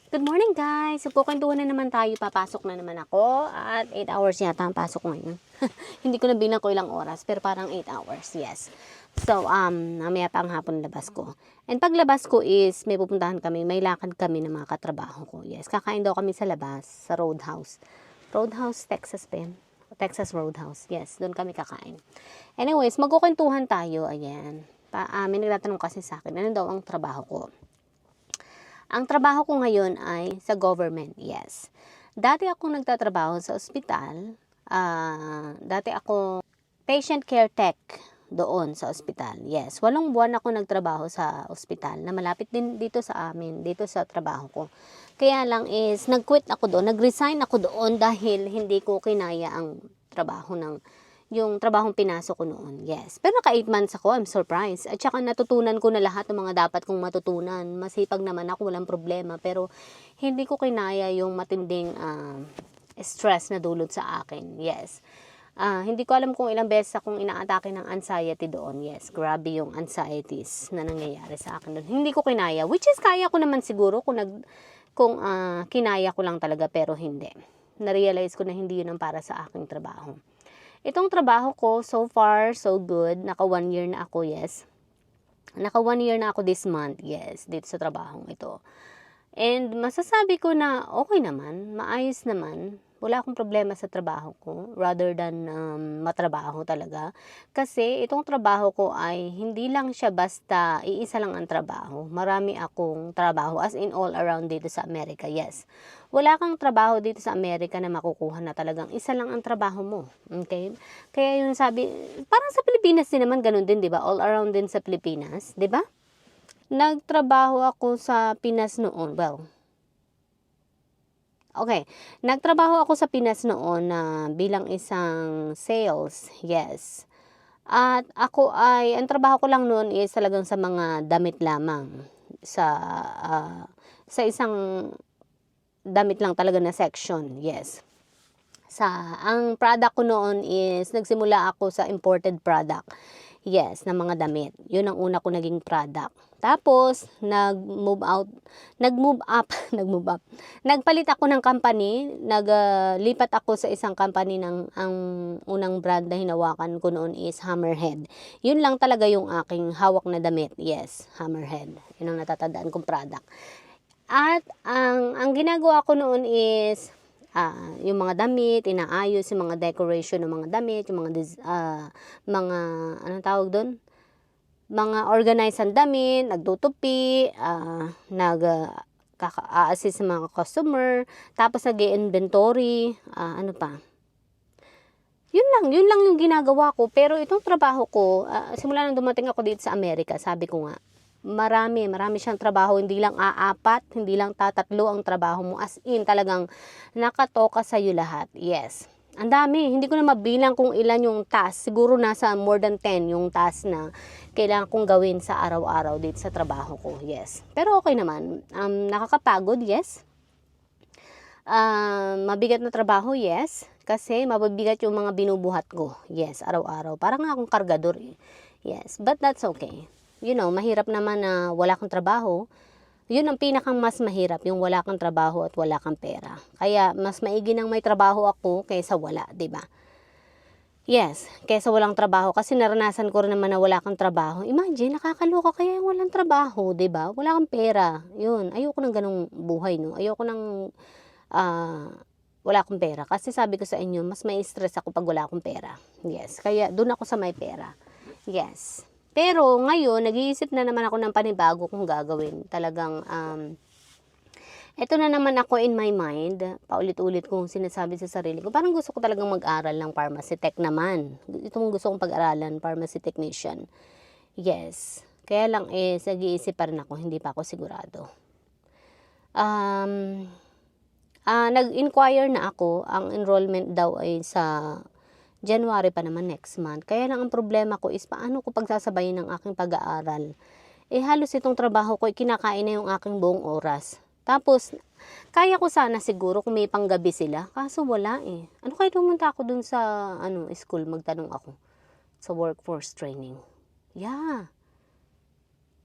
Good morning guys! So kukwentuhan na naman tayo, papasok na naman ako at 8 hours yata ang pasok ko ngayon. Hindi ko na bilang ko ilang oras pero parang 8 hours, yes. So, mamaya pa ang hapon labas ko. And paglabas ko is may pupuntahan kami, may lakad kami ng mga katrabaho ko. Yes, kakain daw kami sa labas, sa Roadhouse. Roadhouse, Texas pa yun? Texas Roadhouse, yes, doon kami kakain. Anyways, magkukwentuhan tayo, ayan. May nagtatanong kasi sa akin, ano daw ang trabaho ko? Ang trabaho ko ngayon ay sa government, yes. Dati ako nagtatrabaho sa ospital. Dati ako patient care tech doon sa ospital. Yes, 8 buwan ako nagtrabaho sa ospital na malapit din dito sa amin, dito sa trabaho ko. Kaya lang is nag-quit ako doon, nag-resign ako doon dahil hindi ko kinaya ang trabaho yung trabahong pinasok ko noon, yes. Pero naka 8 months ako, I'm surprised. At saka natutunan ko na lahat ng mga dapat kong matutunan. Masipag naman ako, walang problema. Pero hindi ko kinaya yung matinding stress na dulot sa akin, yes. Hindi ko alam kung ilang beses akong inaatake ng anxiety doon, yes. Grabe yung anxieties na nangyayari sa akin doon. Hindi ko kinaya, which is kaya ko naman siguro kung kinaya ko lang talaga, pero hindi. Na-realize ko na hindi yun ang para sa aking trabaho. Itong trabaho ko, so far, so good. Naka 1 year na ako, yes. Naka 1 year na ako this month, yes, dito sa trabahong ito. And masasabi ko na okay naman, maayos naman. Wala akong problema sa trabaho ko rather than matrabaho talaga. Kasi itong trabaho ko ay hindi lang siya basta iisa lang ang trabaho. Marami akong trabaho as in all around dito sa Amerika, yes. Wala kang trabaho dito sa Amerika na makukuha na talagang isa lang ang trabaho mo. Okay? Kaya yung sabi, parang sa Pilipinas din naman ganun din, di ba? All around din sa Pilipinas, di ba? Nagtrabaho ako sa Pinas noon. Nagtrabaho ako sa Pinas noon na bilang isang sales, yes. At ang trabaho ko lang noon is talagang sa mga damit lamang. Sa isang damit lang talaga na section, yes. Ang product ko noon is, nagsimula ako sa imported product. Yes, ng mga damit. Yun ang una ko naging product. Tapos, nag-move up. Nagpalit ako ng company. Naglipat ako sa isang company ang unang brand na hinawakan ko noon is Hammerhead. Yun lang talaga yung aking hawak na damit. Yes, Hammerhead. Yun ang natatandaan kong product. At ang ginagawa ko noon is yung mga damit, inaayos yung mga decoration ng mga damit, yung mga anong tawag doon? Mga organized ang damit, nagtutupi, nag-assist sa mga customer, tapos nag-inventory, ano pa? Yun lang yung ginagawa ko. Pero itong trabaho ko, simula nang dumating ako dito sa Amerika, sabi ko nga, marami siyang trabaho, hindi lang aapat, hindi lang tatatlo ang trabaho mo, as in talagang nakatoka sa iyo lahat, yes. Ang dami, hindi ko na mabilang kung ilan yung task, siguro nasa more than 10 yung task na kailangan kong gawin sa araw-araw dito sa trabaho ko, yes. Pero okay naman, nakakapagod, yes. Mabigat na trabaho, yes. Kasi mabibigat yung mga binubuhat ko, yes, araw-araw. Parang nga akong kargador, yes. But that's okay. Mahirap naman na wala kang trabaho. Yun ang pinakang mas mahirap, yung wala kang trabaho at wala kang pera. Kaya mas maigi nang may trabaho ako kaysa wala, 'di ba? Yes, kaysa walang trabaho, kasi naranasan ko rin naman na wala kang trabaho. Imagine, nakakaloka kaya yung walang trabaho, 'di ba? Wala kang pera. Yun, ayoko ng ganung buhay, no. Ayoko ng wala akong pera, kasi sabi ko sa inyo, mas may stress ako pag wala akong pera. Yes, kaya doon ako sa may pera. Yes. Pero ngayon, nag-iisip na naman ako ng panibago kung gagawin. Talagang, eto na naman ako in my mind, paulit-ulit kong sinasabi sa sarili ko, parang gusto ko talagang mag-aral ng pharmacy tech naman. Ito mong gusto kong pag-aralan, pharmacy technician. Yes. Kaya lang nag-iisip pa rin ako, hindi pa ako sigurado. Nag-inquire na ako, ang enrollment daw ay sa January pa naman, next month. Kaya lang ang problema ko is paano ko pagsasabayin ng aking pag-aaral. Halos itong trabaho ko, kinakain na yung aking buong oras. Tapos, kaya ko sana siguro kung may panggabi sila. Kaso wala eh. Ano kaya pumunta ako dun sa school, magtanong ako sa workforce training. Yeah.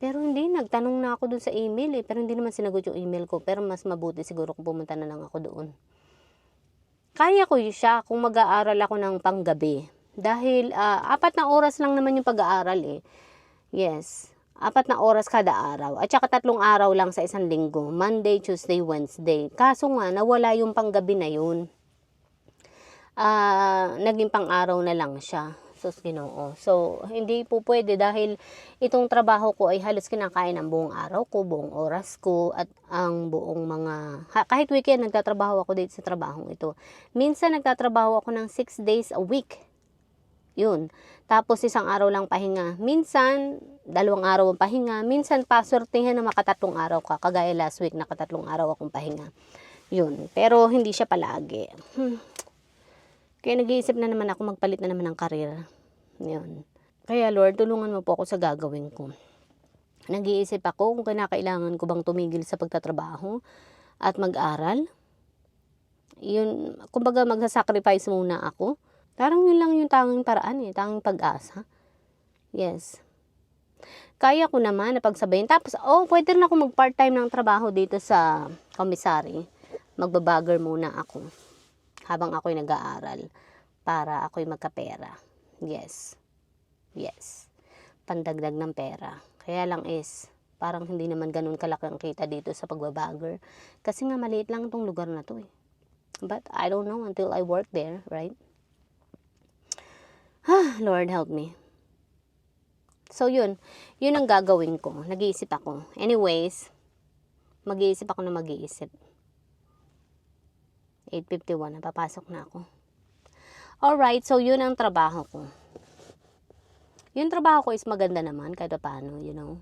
Pero hindi, nagtanong na ako dun sa email eh. Pero hindi naman sinagot yung email ko. Pero mas mabuti siguro kung pumunta na lang ako doon. Kaya ko siya kung mag-aaral ako ng panggabi. Dahil 4 na oras lang naman yung pag-aaral eh. Yes. 4 na oras kada araw. At saka 3 araw lang sa isang linggo. Monday, Tuesday, Wednesday. Kaso nga, nawala yung panggabi na yun. Naging pang-araw na lang siya. Sus Ginoo. So, hindi po pwede dahil itong trabaho ko ay halos kinakain ang buong araw ko, buong oras ko, at ang buong kahit weekend, nagtatrabaho ako dito sa trabahong ito. Minsan, nagtatrabaho ako ng 6 days a week. Yun. Tapos, isang araw lang pahinga. Minsan, 2 araw ang pahinga. Minsan, paswertihan na makatatlong araw ka. Kagaya last week, nakatatlong araw akong pahinga. Yun. Pero, hindi siya palagi. Kaya nag-iisip na naman ako, magpalit na naman ng karir. Yun. Kaya Lord, tulungan mo po ako sa gagawin ko. Nag-iisip ako kung kinakailangan ko bang tumigil sa pagtatrabaho at mag-aral. Yun, kumbaga magsasacrifice muna ako. Parang yun lang yung tanging paraan eh, tanging pag-asa. Yes. Kaya ko naman na pagsabayin. Tapos, pwede rin ako mag-part-time ng trabaho dito sa commissary. Magbabagger muna ako habang ako'y nag-aaral para ako'y magkapera. Yes. Yes. Pandagdag ng pera. Kaya lang is, parang hindi naman ganun kalaki ang kita dito sa pagbabagger. Kasi nga maliit lang itong lugar na to eh. But I don't know until I work there, right? Lord help me. So yun ang gagawin ko. Nag-iisip ako. Anyways, mag-iisip ako na mag-iisip. 8:51, napapasok na ako. Alright, so yun ang trabaho ko. Yung trabaho ko is maganda naman, kahit paano, you know.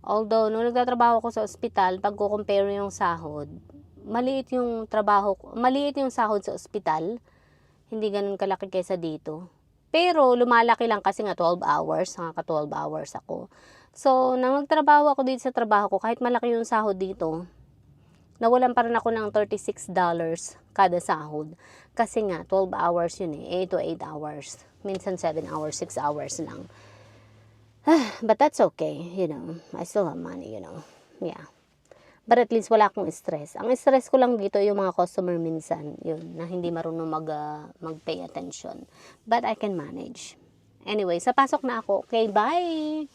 Although, nung nagtatrabaho ko sa ospital, pag ko-compare yung sahod, maliit yung sahod sa ospital. Hindi ganun kalaki kaysa dito. Pero, lumalaki lang kasi nga 12 hours, nakaka 12 hours ako. So, nang magtrabaho ako dito sa trabaho ko, kahit malaki yung sahod dito, nawalan pa rin ako ng $36 kada sahod. Kasi nga, 12 hours yun eh. 8 to 8 hours. Minsan 7 hours, 6 hours lang. But that's okay, you know. I still have money, you know. Yeah. But at least wala akong stress. Ang stress ko lang dito yung mga customer minsan. Yun, na hindi marunong mag-pay attention. But I can manage. Anyway, sa pasok na ako. Okay, bye!